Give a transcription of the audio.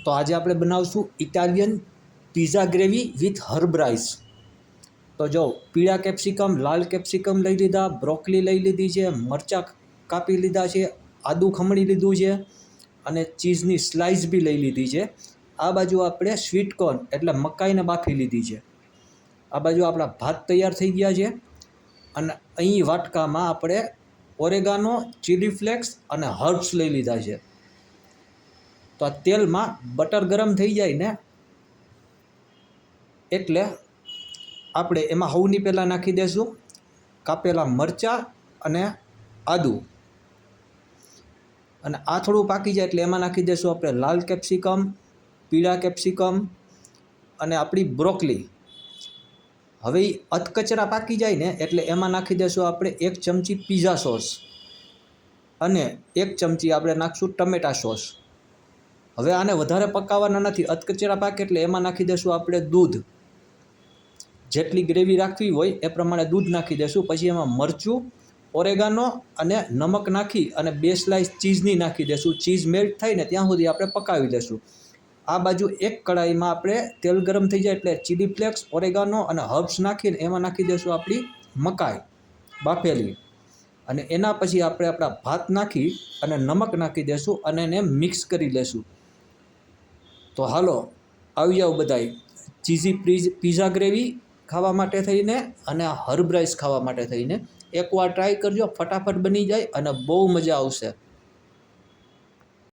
તો આજે આપણે બનાવશું Italian pizza gravy with herb rice. તો જો પીળા કેપ્સિકમ, લાલ કેપ્સિકમ લઈ લીધા, બ્રોકલી લઈ લીધી છે, મરચાં કાપી લીધા છે, આદું ખમણી લીધું છે અને ચીઝની સ્લાઇસ બી લઈ લીધી છે। આ બાજુ આપણે સ્વીટ કોર્ન એટલે મકાઈને બાફી લીધી છે। આ બાજુ આપણા ભાત તૈયાર થઈ ગયા છે અને અહીં વાટકામાં આપણે ઓરેગાનો, ચીલી ફ્લેક્સ અને હર્બ્સ લઈ લીધા છે। તો આ તેલમાં બટર ગરમ થઈ જાય ને એટલે આપણે એમાં સૌની પહેલાં નાખી દઈશું કાપેલા મરચાં અને આદું, અને આ થોડું પાકી જાય એટલે એમાં નાખી દઈશું આપણે લાલ કેપ્સિકમ, પીળા કેપ્સિકમ અને આપણી બ્રોકલી। હવે એ અધકચરા પાકી જાય ને એટલે એમાં નાખી દઈશું આપણે 1 ચમચી પિઝા સોસ અને 1 ચમચી આપણે નાખીશું ટમેટા સોસ। હવે આને વધારે પકાવવાના નથી, અધકચરા પાકે એટલે એમાં નાખી દઈશું આપણે દૂધ। જેટલી ગ્રેવી રાખવી હોય એ પ્રમાણે દૂધ નાખી દઈશું। પછી એમાં મરચું, ઓરેગાનો અને નમક નાખી અને 2 સ્લાઇસ ચીઝની નાખી દઈશું। ચીઝ મેલ્ટ થાય ને ત્યાં સુધી આપણે પકાવી દઈશું। આ બાજુ એક કડાઈમાં આપણે તેલ ગરમ થઈ જાય એટલે ચીલી ફ્લેક્સ, ઓરેગાનો અને હર્બ્સ નાખીને એમાં નાખી દઈશું આપણી મકાઈ બાફેલી, અને એના પછી આપણે આપણા ભાત નાખી અને નમક નાખી દઈશું અને એને મિક્સ કરી લેશું। તો હાલો આવી જાઓ બધાય ચીઝી પિઝા ગ્રેવી ખાવા માટે થઈને અને હર્બ રાઈસ ખાવા માટે થઈને। એકવાર ટ્રાય કરજો, ફટાફટ બની જાય અને બહુ મજા આવશે।